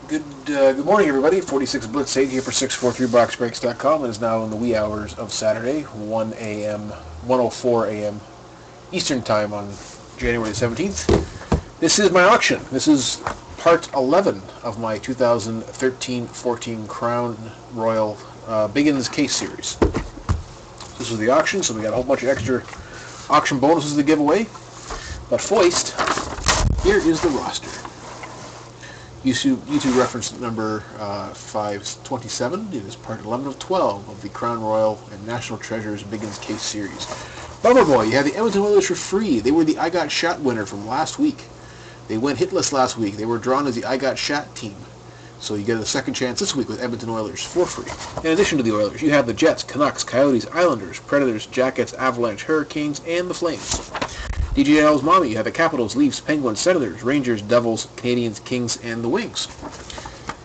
Good morning, everybody. 46 Blitz 8 here for 643boxbreaks.com. It is now in the wee hours of Saturday, 1 a.m., 1:04 a.m. Eastern Time on January 17th. This is my auction. This is part 11 of my 2013-14 Crown Royal Biggins Case Series. This is the auction, so we got a whole bunch of extra auction bonuses to give away. But first, here is the roster. YouTube reference number 527. It is part 11 of 12 of the Crown Royal and National Treasures Biggins Case Series. Bummer Boy, you had the Edmonton Oilers for free. They were the I Got Shot winner from last week. They went hitless last week. They were drawn as the I Got Shot team. So you get a second chance this week with Edmonton Oilers for free. In addition to the Oilers, you have the Jets, Canucks, Coyotes, Islanders, Predators, Jackets, Avalanche, Hurricanes, and the Flames. DJL's Mommy, you have the Capitals, Leafs, Penguins, Senators, Rangers, Devils, Canadiens, Kings, and the Wings.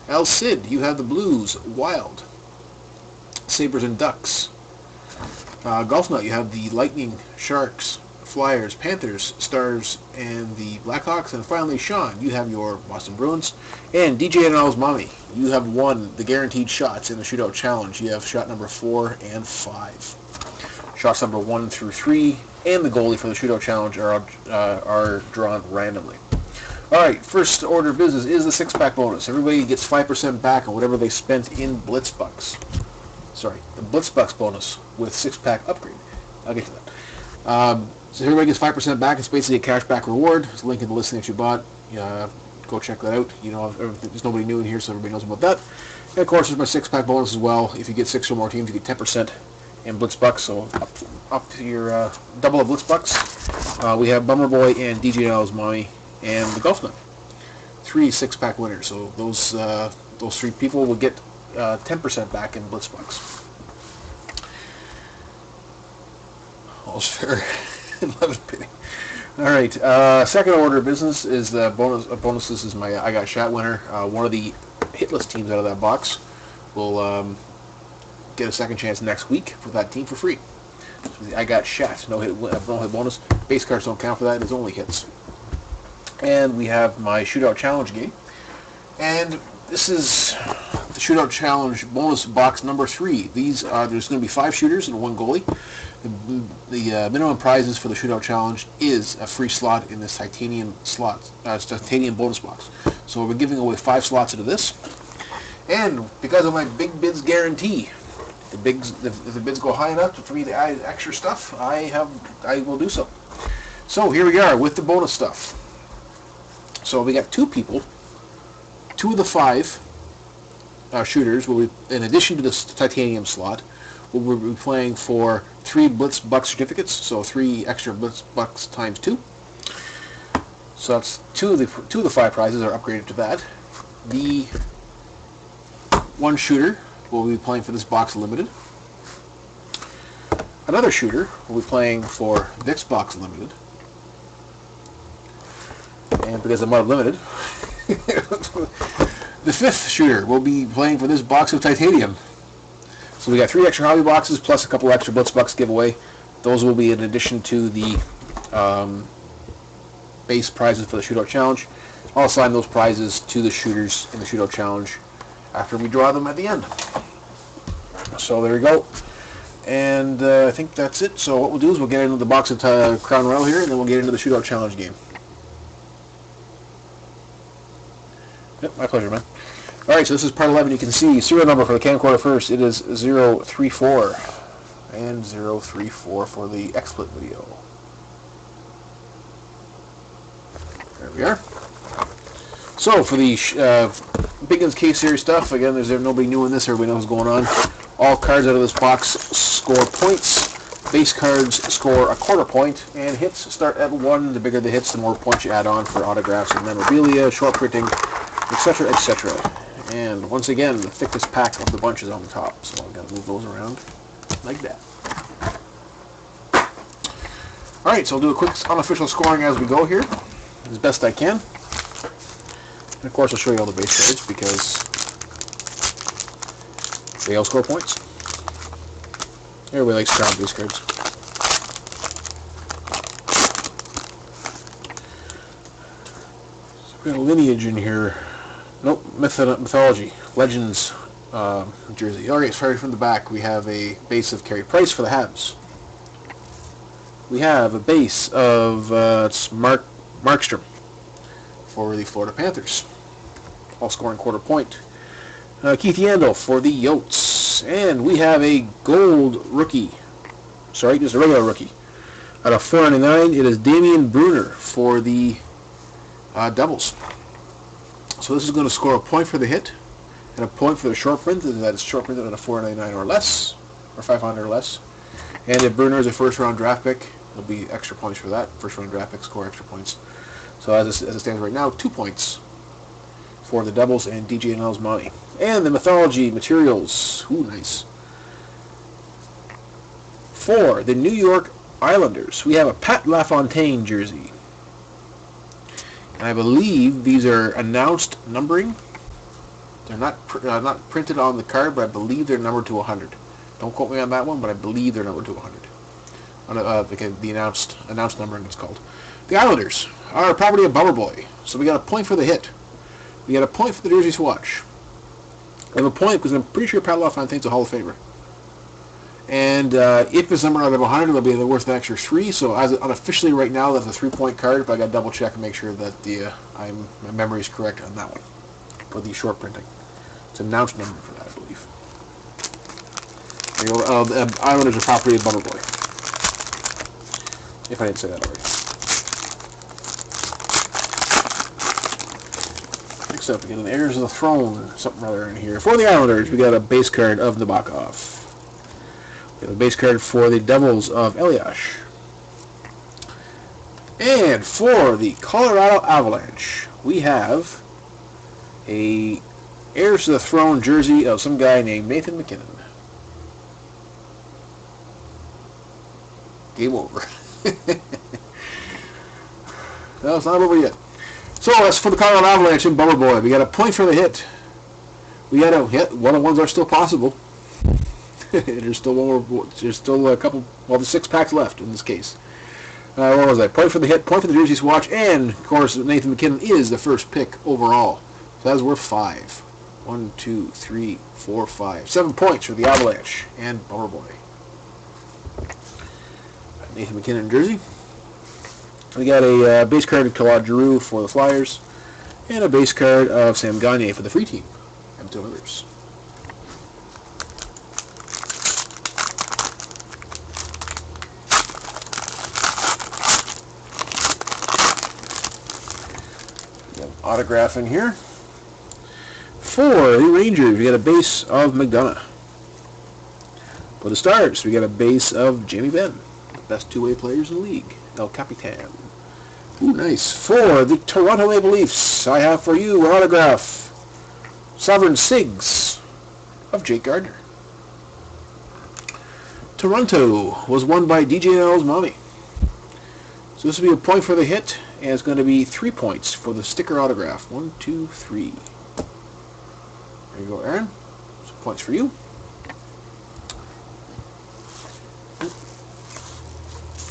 El Cid, you have the Blues, Wild, Sabres, and Ducks. Golf Nut, you have the Lightning, Sharks, Flyers, Panthers, Stars, and the Blackhawks. And finally, Sean, you have your Boston Bruins. And DJL's Mommy, you have won the guaranteed shots in the Shootout Challenge. You have shot number 4 and 5. Shots number 1 through 3 and the goalie for the Shootout Challenge are drawn randomly. Alright, first order of business is the 6-pack bonus. Everybody gets 5% back on whatever they spent in Blitzbucks. Sorry, the Blitzbucks bonus with 6-pack upgrade. I'll get to that. So everybody gets 5% back. It's basically a cashback reward. There's a link in the listing that you bought. Go check that out. You know, there's nobody new in here, so everybody knows about that. And of course, there's my 6-pack bonus as well. If you get 6 or more teams, you get 10%. And Blitzbucks, so up to your double of Blitzbucks. We have Bummer Boy and DJL's Mommy and the Golf Nut. 3 6-pack winners, so those 3 people will get 10% back in Blitzbucks. All's fair in love and pity. All right, second order of business is the bonus. This is my I Got Shot winner. One of the hitless teams out of that box will get a second chance next week for that team for free. So I Got Shot, no hit bonus. Base cards don't count for that. It's only hits. And we have my Shootout Challenge game. And this is the Shootout Challenge bonus box number 3. There's going to be 5 shooters and 1 goalie. The minimum prizes for the Shootout Challenge is a free slot in this titanium bonus box. So we're giving away 5 slots into this. And because of my big bids guarantee, if the bids go high enough for me to add extra stuff, I will do so. So here we are with the bonus stuff. So we got 2 people. 2 of the 5 shooters will be, in addition to this titanium slot, we'll be playing for 3 Blitzbucks certificates. So 3 extra Blitzbucks times 2. So that's 2 of the 5 prizes are upgraded to that. The 1 shooter will be playing for this box limited. Another shooter will be playing for this box limited. And because I'm unlimited, the 5th shooter will be playing for this box of titanium. So we got 3 extra hobby boxes plus a couple extra Blitzbucks giveaway. Those will be in addition to the base prizes for the Shootout Challenge. I'll assign those prizes to the shooters in the Shootout Challenge after we draw them at the end. So there we go. And I think that's it. So what we'll do is we'll get into the box of Crown Royal here, and then we'll get into the Shootout Challenge game. Yep, my pleasure, man. Alright, so this is part 11. You can see serial number for the camcorder first. It is 034. And 034 for the XSplit video. There we are. So for the Biggins Case Series stuff, again, there's nobody new in this. Everybody knows what's going on. All cards out of this box score points. Base cards score a quarter point, and hits start at 1. The bigger the hits, the more points you add on for autographs and memorabilia, short printing, etc., etc. And once again, the thickest pack of the bunch is on the top, so I've got to move those around like that. Alright, so I'll do a quick unofficial scoring as we go here, as best I can. And of course, I'll show you all the base cards because they all score points. Everybody likes crown base cards. So we got a lineage in here. Nope, Mythology. Legends jersey. Alright, sorry, from the back, we have a base of Carey Price for the Habs. We have a base of it's Markstrom for the Florida Panthers. All scoring quarter point. Keith Yandel for the Yotes. And we have a gold rookie. Sorry, just a regular rookie. Out of 499, it is Damian Brunner for the Devils. So this is going to score a point for the hit and a point for the short print, and that is short printed at a 499 or less, or 500 or less. And if Brunner is a first-round draft pick, there'll be extra points for that. First-round draft pick score extra points. So as it stands right now, 2 points for the Devils and DJ Nelsmani. And the Mythology materials. Ooh, nice. For the New York Islanders, we have a Pat LaFontaine jersey. And I believe these are announced numbering. They're not printed on the card, but I believe they're numbered to 100. Don't quote me on that one, but I believe they're numbered to 100. The announced numbering it's called. The Islanders are a property of Bummer Boy, so we got a point for the hit. We got a point for the jersey swatch. We have a point because I'm pretty sure Pat LaFontaine's a Hall of Famer. And if it's numbered out of 100, it'll be worth an extra 3. So as unofficially right now, that's a 3-point card, but I got to double check and make sure that my memory is correct on that one for the short printing. It's an announced number for that, I believe. The Islanders are property of Bummer Boy. If I didn't say that already. Next up, we got an Heirs of the Throne, something rather in here. For the Islanders, we got a base card of Nabokov. We have a base card for the Devils of Eliash. And for the Colorado Avalanche, we have a Heirs to the Throne jersey of some guy named Nathan MacKinnon. Game over. No, it's not over yet. So that's for the Colorado Avalanche and Bummer Boy. We got a point for the hit. We got a hit. 1-on-1s are still possible. There's still one more. There's still a couple. Well, there's 6 packs left in this case. What was that? Point for the hit, point for the jersey swatch, and of course Nathan MacKinnon is the first pick overall. So that's worth 5. 1, 2, 3, 4, 5, 7 points for the Avalanche and Bummer Boy. Nathan MacKinnon jersey. We got a base card of Claude Giroux for the Flyers, and a base card of Sam Gagner for the Free Team. And 2 others. Autograph in here. For the Rangers, we got a base of McDonough. For the Stars, we got a base of Jamie Benn, the best two-way players in the league, El Capitan. Ooh, nice. For the Toronto Maple Leafs, I have for you an autograph, Sovereign Sigs of Jake Gardner. Toronto was won by DJ Nelsmani. So this will be a point for the hit, and it's going to be 3 points for the sticker autograph. 1, 2, 3. There you go, Aaron. Some points for you.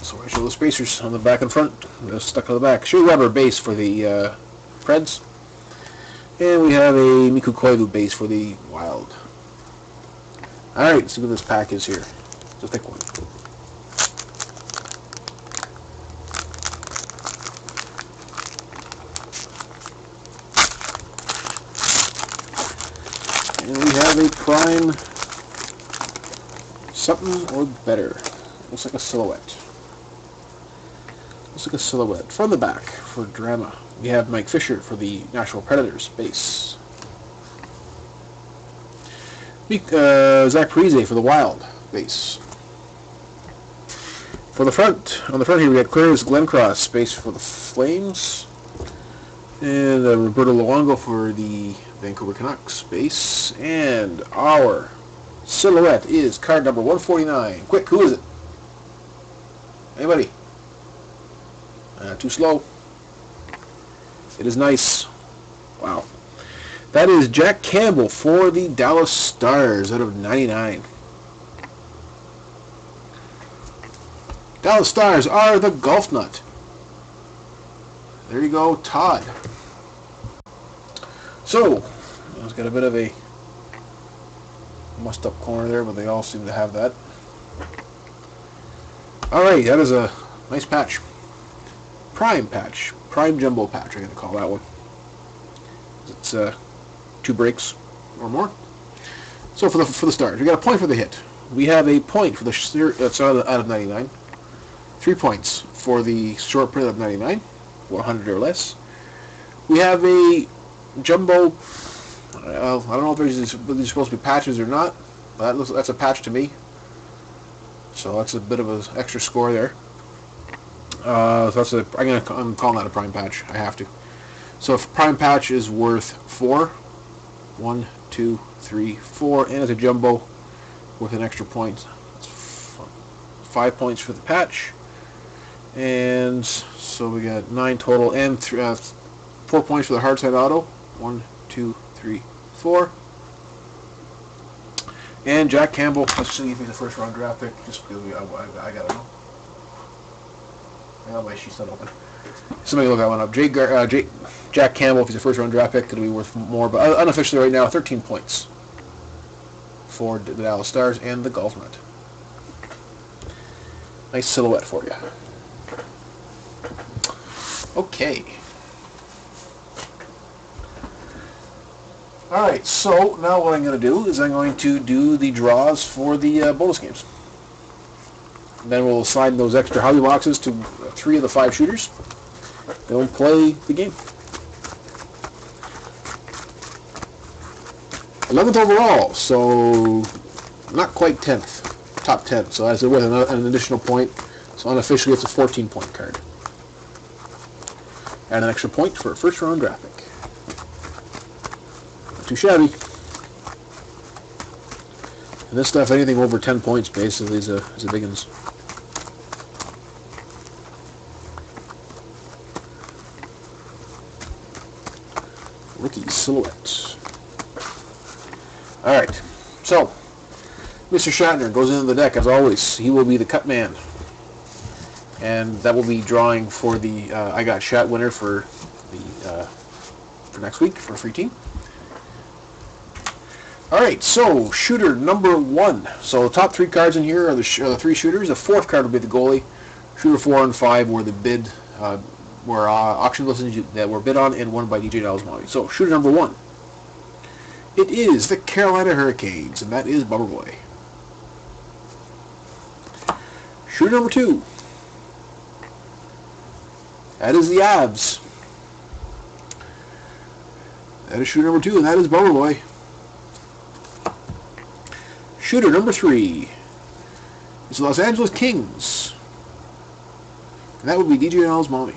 So I show the spacers on the back and front. They're stuck on the back. Shea Weber base for the Preds. And we have a Mikko Koivu base for the Wild. Alright, let's see what this pack is here. It's a thick one. And we have a prime something or better. Looks like a silhouette. Looks like a silhouette. From the back for drama, we have Mike Fisher for the Nashville Predators base. Zach Parise for the Wild base. For the front, on the front here we got Clarius Glencross base for the Flames. And Roberto Luongo for the Vancouver Canucks base. And our silhouette is card number 149. Quick, who is it? Anybody? Too slow. It is nice. Wow. That is Jack Campbell for the Dallas Stars out of 99. Dallas Stars are the golf nut. There you go, Todd. So, it's got a bit of a mussed up corner there, but they all seem to have that. Alright, that is a nice patch. Prime patch. Prime jumbo patch, I'm going to call that one. It's 2 breaks or more. So for the start, we got a point for the hit. We have a point for the out of 99. 3 points for the short print of 99, 100 or less. We have a jumbo. I don't know if these supposed to be patches or not. But that's a patch to me. So that's a bit of an extra score there. So I'm calling that a prime patch. I have to. So if prime patch is worth 4, 1, 2, 3, 4, and it's a jumbo with an extra point. That's 5 points for the patch. And so we got 9 total, and 4 points for the hard side auto. 1, 2, 3, 4. And Jack Campbell, let's see if he's a first round draft pick, just because I gotta know. Oh, my sheet's not open. Somebody look that one up. Jack Campbell, if he's a first round draft pick, it'll be worth more, but unofficially right now, 13 points for the Dallas Stars and the Golf Nut. Nice silhouette for you. Okay. Alright, so now what I'm going to do is I'm going to do the draws for the bonus games. Then we'll assign those extra hobby boxes to 3 of the 5 shooters. Then we'll play the game. 11th overall, so not quite 10th. Top 10, so that's worth an additional point. So unofficially it's a 14-point card. And an extra point for a first round draft pick. Not too shabby. And this stuff, anything over 10 points basically is a big one. Rookie silhouette. Alright, so Mr. Shatner goes into the deck as always. He will be the cut man. And that will be drawing for the I Got Shot winner for next week for a free team. Alright, so shooter number 1. So the top 3 cards in here are the 3 shooters. The 4th card will be the goalie. Shooter 4 and 5 were the bid, were auction listings that were bid on and won by DJ Dallasmani. So shooter number 1. It is the Carolina Hurricanes, and that is Bubber Boy. Shooter number 2. That is the Avs. That is shooter number 2, and that is Bubber Boy. Shooter number 3 is the Los Angeles Kings. And that would be DJ Dallasmani.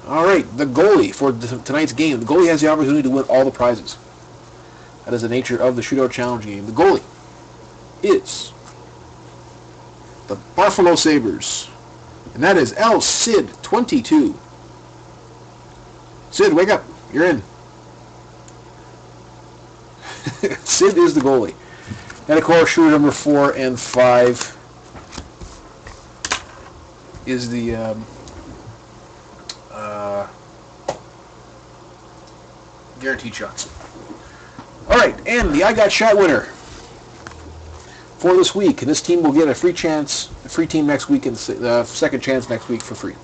Alright, the goalie for tonight's game. The goalie has the opportunity to win all the prizes. That is the nature of the Shootout Challenge game. The goalie is the Buffalo Sabres. And that is El Cid 22. Sid, wake up. You're in. Sid is the goalie. And of course, shooter number 4 and 5 is the guaranteed shots. Alright, and the I Got Shot winner for this week. And this team will get a free team next week, and the second chance next week for free.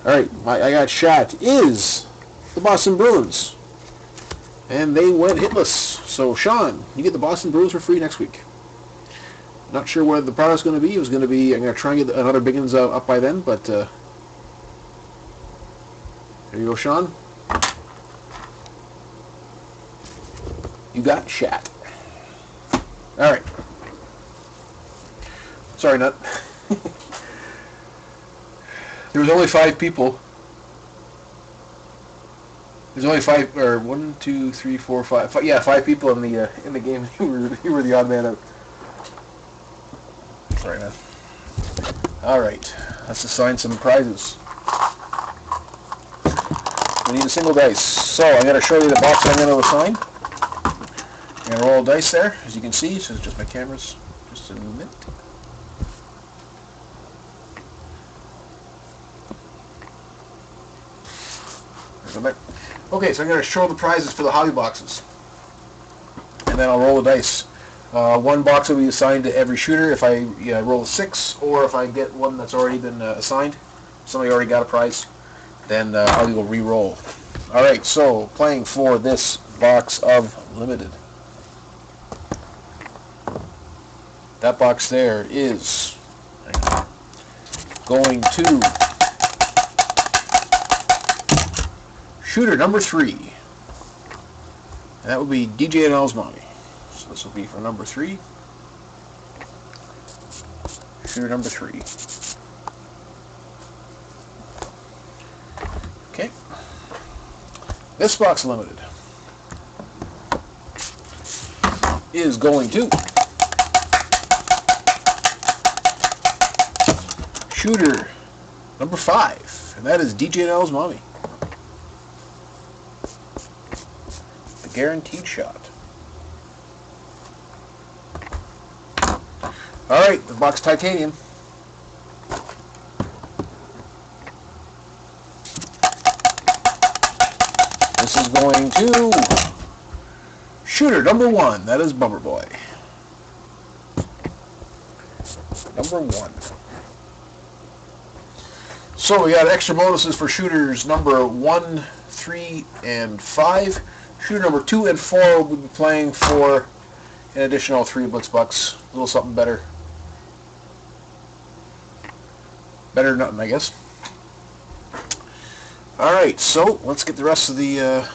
Alright, my I Got Shot is the Boston Bruins. And they went hitless. So, Sean, you get the Boston Bruins for free next week. Not sure what the product's going to be. It was going to be, I'm going to try and get another big ones up by then, but there you go, Sean. You got shot. Alright. Sorry, Nut. There was only 5 people. There's only 5, or 1, 2, 3, 4, 5. Yeah, 5 people in the game. You were the odd man out. Sorry, man. All right, let's assign some prizes. We need a single dice. So I'm going to show you the box I'm going to assign. I'm going to roll a dice there, as you can see. So it's just my camera's just a minute. Okay, so I'm going to show the prizes for the hobby boxes. And then I'll roll the dice. One box will be assigned to every shooter if I roll a 6, or if I get one that's already been assigned. Somebody already got a prize. Then I will re-roll. Alright, so playing for this box of limited. That box there is going to shooter number 3. And that would be DJ and L's Mommy. So this will be for number 3. Shooter number 3. Okay. This box limited is going to shooter number 5, and that is DJ and L's Mommy. The guaranteed shot. Alright, the box titanium. This is going to shooter number 1. That is Bummer Boy. Number 1. So we got extra bonuses for shooters number 1, 3, and 5. Shooter number 2 and 4 will be playing for an additional 3 Blitz Bucks. A little something better. Better than nothing, I guess. Alright, so let's get the rest of the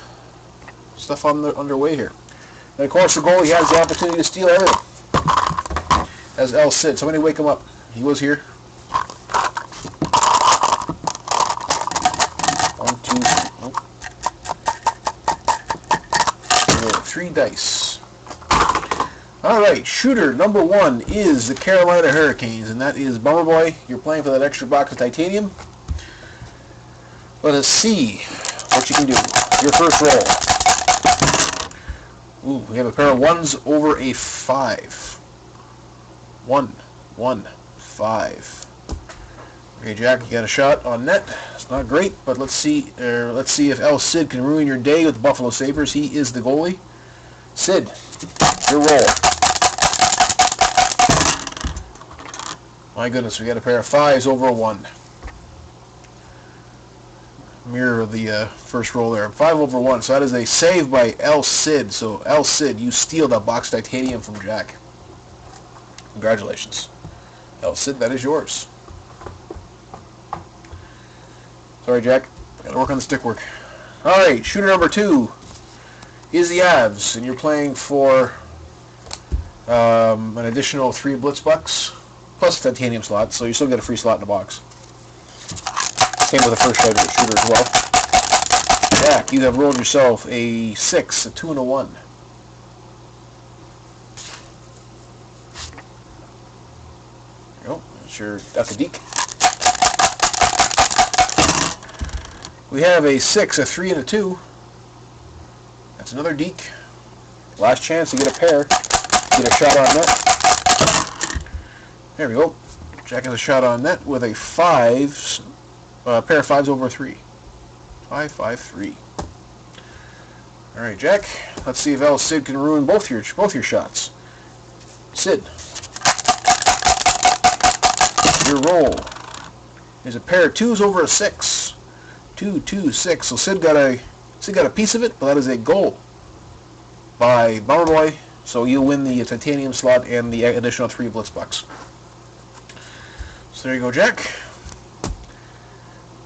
stuff underway here. And of course, the goalie has the opportunity to steal everything. As El Cid. Somebody wake him up. He was here. 1, 2, nope. 3 dice. Alright, shooter number 1 is the Carolina Hurricanes, and that is Bummer Boy. You're playing for that extra box of titanium. Let us see what you can do. Your first roll. Ooh, we have a pair of 1s over a 5. 1, 1, 5. Okay, Jack, you got a shot on net. It's not great, but let's see if El Cid can ruin your day with the Buffalo Sabres. He is the goalie. Sid, your roll. My goodness, we got a pair of 5s over a 1. Mirror of the first roll there. 5 over 1. So that is a save by El Cid. So El Cid, you steal that box titanium from Jack. Congratulations. El Cid, that is yours. Sorry, Jack. Gotta work on the stick work. Alright, shooter number 2 is the Avs, and you're playing for an additional 3 Blitz Bucks plus a titanium slot, so you still get a free slot in the box. Came with the first shooter as well. Jack, you have rolled yourself a 6, a 2, and a 1. There you go. That's your Duck-a-Deek. We have a 6, a 3, and a 2. That's another Deke. Last chance to get a pair. Get a shot on net. There we go. Jack has a shot on net with a 5. A pair of 5s over 3. 5, 5, 3. All right, Jack. Let's see if El Cid can ruin both your shots. Sid, your roll is a pair of 2s over a 6. 2, 2, 6. So Sid got a piece of it, but that is a goal by Bummer Boy. So you win the titanium slot and the additional 3 Blitz Bucks. So there you go, Jack.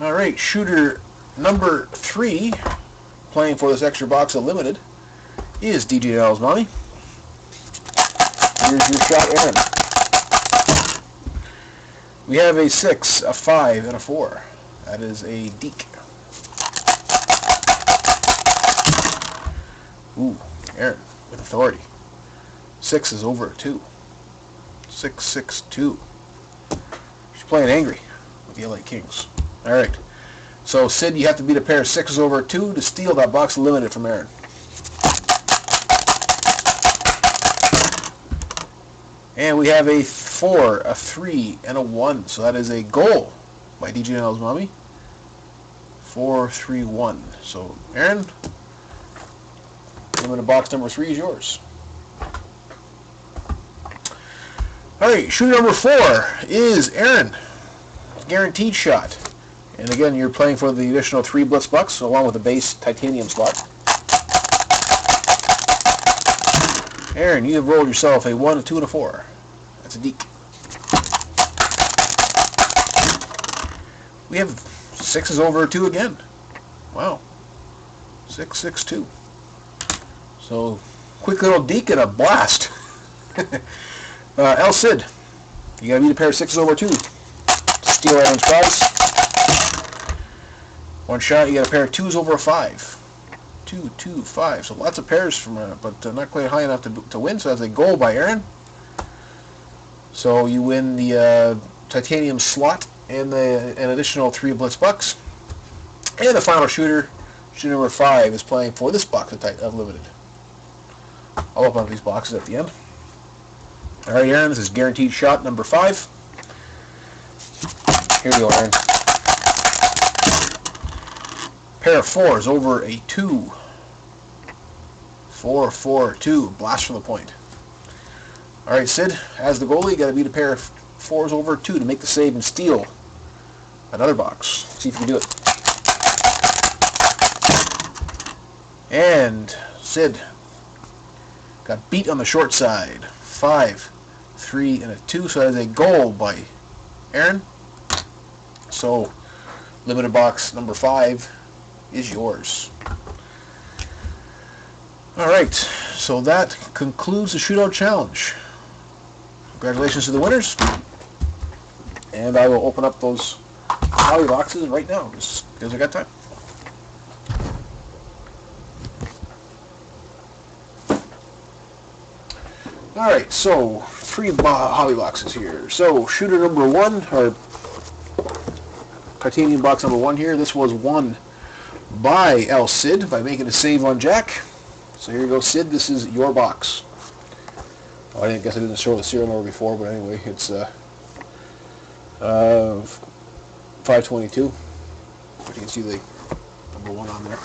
All right, shooter number 3, playing for this extra box of limited, is DJ and L's Mommy. Here's your shot, Aaron. We have a 6, a 5, and a 4. That is a Deke. Ooh, Aaron with authority. 6 is over a 2. 6, 6, 2. She's playing angry with the LA Kings. All right. So, Sid, you have to beat a pair of 6s over a 2 to steal that box limited from Aaron. And we have a 4, a 3, and a 1. So that is a goal by DJ and L's Mommy. 431. So, Aaron, limited box number 3 is yours. Alright, shooter number 4 is Aaron. Guaranteed shot. And again, you're playing for the additional 3 Blitz bucks along with the base titanium slot. Aaron, you have rolled yourself a 1, a 2, and a 4. That's a deke. We have 6s over a 2 again. Wow. 6, 6, 2. So, quick little deke and a blast. El Cid, you gotta beat a pair of 6s over 2. Steal Aaron's prize. One shot, you got a pair of 2s over a 5. 2, 2, 5. So lots of pairs from but not quite high enough to win. So that's a goal by Aaron. So you win the titanium slot and an additional 3 Blitz bucks. And the final shooter, shooter number 5, is playing for this box of limited. I'll open up these boxes at the end. All right, Aaron, this is guaranteed shot number 5. Here we go, Aaron. Pair of 4s over a 2. 4, 4, 2. Blast from the point. All right, Sid, as the goalie, you got to beat a pair of 4s over 2 to make the save and steal another box. See if you can do it. And Sid got beat on the short side. 5, 3, and a 2. So that is a goal by Aaron. So limited box number 5 is yours. Alright, so that concludes the shootout challenge. Congratulations to the winners. And I will open up those Holly boxes right now, just because I got time. Alright, so 3 Holly boxes here. So shooter number 1, or titanium box number 1 here, this was won by El Cid by making a save on Jack. So here you go, Sid, this is your box. Oh, I guess I didn't show the serial number before, but anyway, it's 522. You can see the number 1 on there.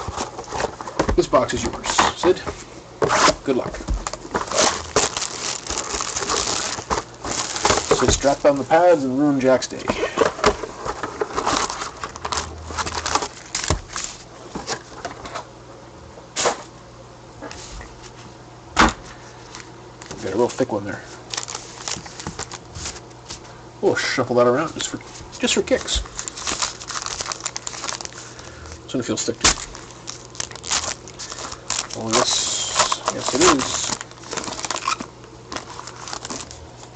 This box is yours. Sid, good luck. So strap on the pads and ruin Jack's day. Got a real thick one there. We'll shuffle that around just for kicks. It's gonna feel thick too. Oh, yes it is.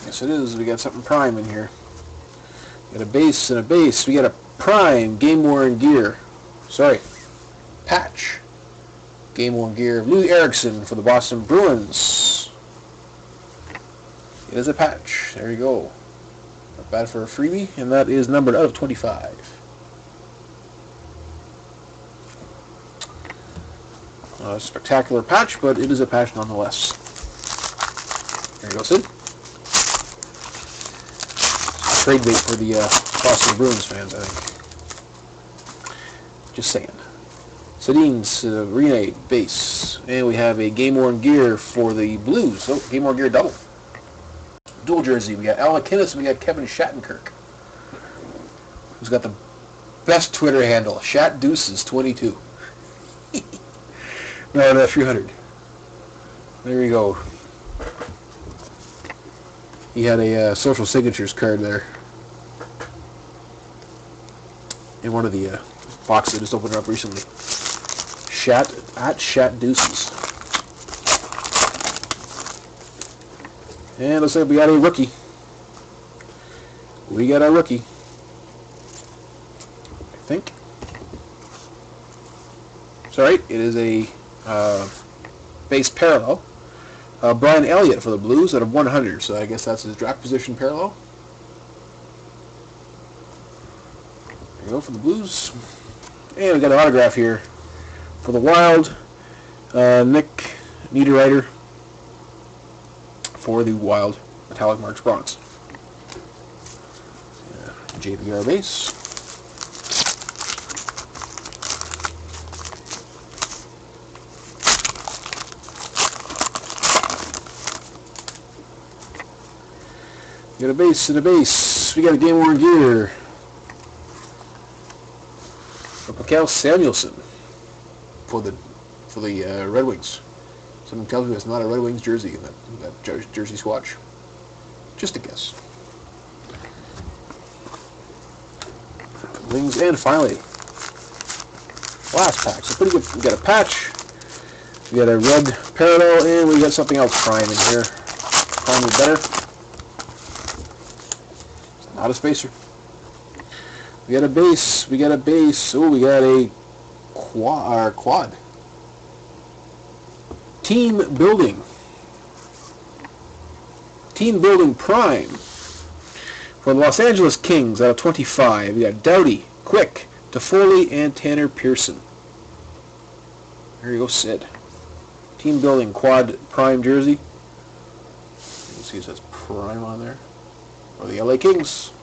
Yes it is. We got something prime in here. We got a base and a base. We got a prime game worn gear. Sorry, patch. Game worn gear. Lou Erickson for the Boston Bruins. It is a patch. There you go. Not bad for a freebie, and that is numbered out of 25. A spectacular patch, but it is a patch nonetheless. There you go, Sid. Trade bait for the Boston Bruins fans, I think. Just saying. Sedin's Rene base, and we have a game worn gear for the Blues. So game worn gear double. Dual jersey. We got Al McInnes and we got Kevin Shattenkirk, who's got the best Twitter handle, ShatDeuces22. No, 300. There you go. He had a social signatures card there in one of the boxes I just opened up recently. @ShatDeuces. And looks like we got a rookie. We got a rookie. I think. Sorry, it is a base parallel. Brian Elliott for the Blues out of 100, so I guess that's his draft position parallel. There you go for the Blues. And we got an autograph here for the Wild. Nick Niederreiter for the Wild metallic marks bronze. JBR base. We got a base and a base. We got a game-worn gear of Mikhail Samuelson for the Red Wings. Someone tells me it's not a Red Wings jersey in that jersey swatch. Just a guess. Wings, and finally, last pack. So pretty good. We got a patch, we got a red parallel, and we got something else prime in here. Prime is better. It's not a spacer. We got a base. We got a base. Oh, we got a quad. Team building. Team building prime. For the Los Angeles Kings out of 25, we got Doughty, Quick, Toffoli, and Tanner Pearson. There you go, Sid. Team building quad prime jersey. You can see it says prime on there. For the LA Kings.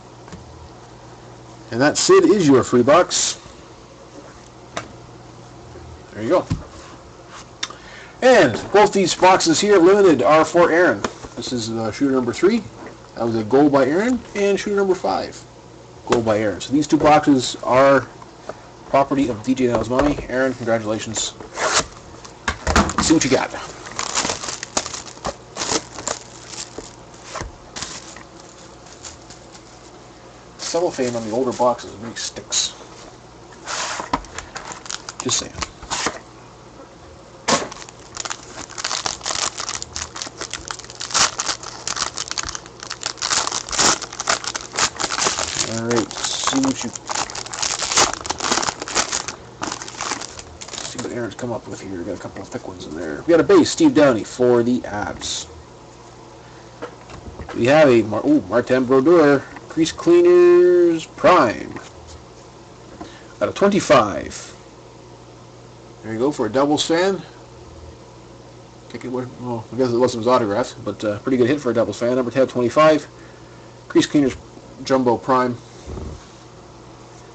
And that, Sid, is your free box. There you go. And both these boxes here, limited, are for Aaron. This is shooter number 3. That was a goal by Aaron, and shooter number 5, goal by Aaron. So these two boxes are property of DJ Nalzmani. Aaron, congratulations. Let's see what you got. Cellophane on the older boxes really sticks. Just saying. Alright, see what Aaron's come up with here. We got a couple of thick ones in there. We got a base, Steve Downey for the Avs. We have a Martin Brodeur Crease Cleaners Prime out of 25. There you go for a Devils fan. Well, I guess it wasn't his autograph, but pretty good hit for a Devils fan. Number 10, 25. Crease Cleaners Jumbo Prime.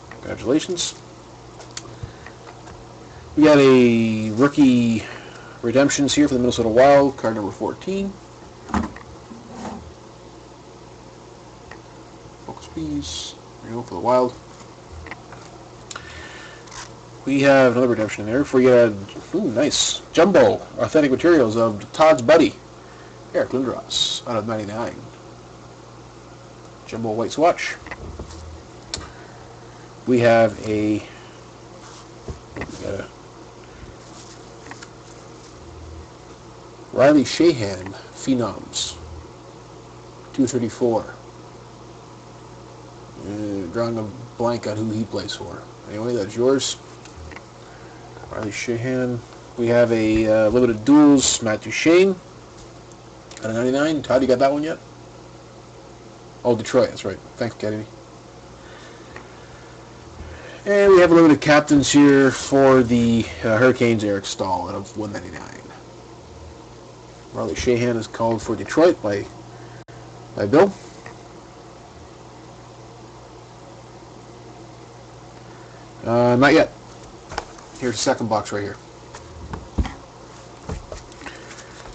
Congratulations. We got a rookie redemptions here for the Minnesota Wild, card number 14. Focus piece. There you go for the Wild. We have another redemption in there. For you had, nice Jumbo Authentic Materials of Todd's buddy, Eric Lindros, out of 99. Jumbo white swatch. We have a Riley Shahan Phenoms 234. Drawing a blank on who he plays for. Anyway, that's yours. Riley Shahan. We have a limited duels Matt Duchene out of 99. Todd, you got that one yet? Oh, Detroit, that's right. Thanks, Kennedy. And we have limited captains here for the Hurricanes, Eric Stahl out of 199. Riley Shahan is called for Detroit by Bill. Not yet. Here's the second box right here.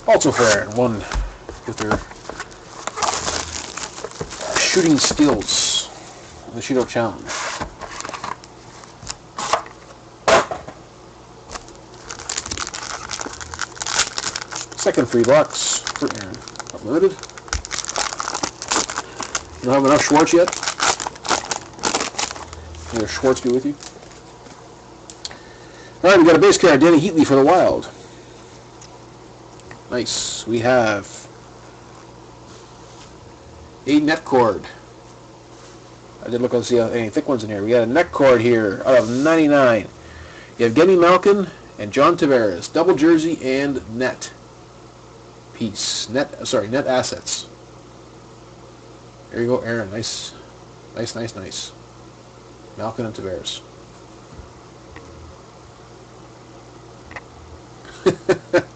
Also for Aaron, one with their shooting skills in the shootout challenge. Second free box for Aaron. Unlimited. You don't have enough Schwartz yet? Will Schwartz be with you? Alright, we got a base card, Danny Heatley for the Wild. Nice. We have a net cord. I did look and see any thick ones in here. We got a net cord here out of 99. You have Evgeny Malkin and John Tavares. Double jersey and net piece. Net assets. There you go, Aaron. Nice. Malkin and Tavares.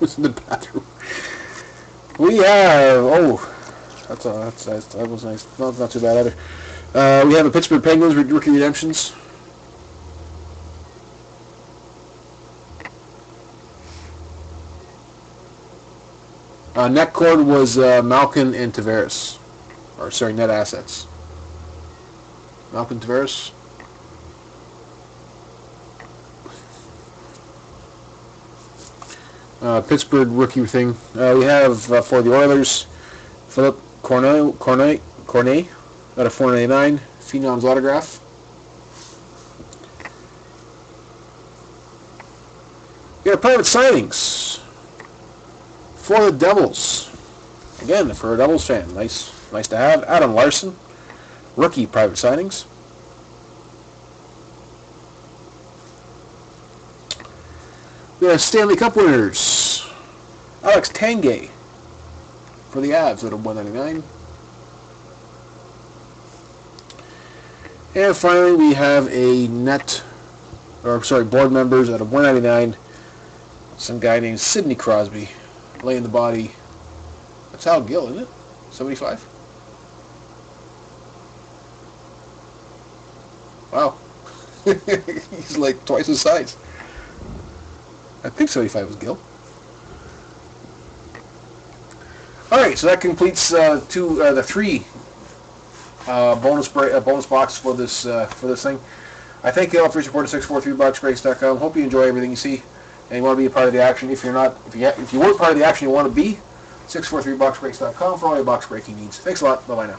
Who's in the bathroom? We have that was nice. No, not too bad either. We have a Pittsburgh Penguins rookie redemptions. Net cord was Malkin and Tavares or sorry, net assets. Malcolm Tavares. Pittsburgh rookie thing. We have for the Oilers, Philip Cornet out of 499, Phenom's autograph. We got private signings for the Devils. Again, for a Devils fan, nice to have. Adam Larson, rookie private signings. We have Stanley Cup winners. Alex Tanguay for the Avs out of 199. And finally, we have a board members out of 199. Some guy named Sidney Crosby laying the body. That's Hal Gill, isn't it? 75. Wow. He's like twice his size. I think 75 was Gill. All right, so that completes the three bonus boxes for this thing. I thank you all for your support at 643boxbreaks.com. Hope you enjoy everything you see, and you want to be a part of the action. If you weren't part of the action, you want to be 643boxbreaks.com for all your box breaking needs. Thanks a lot. Bye bye now.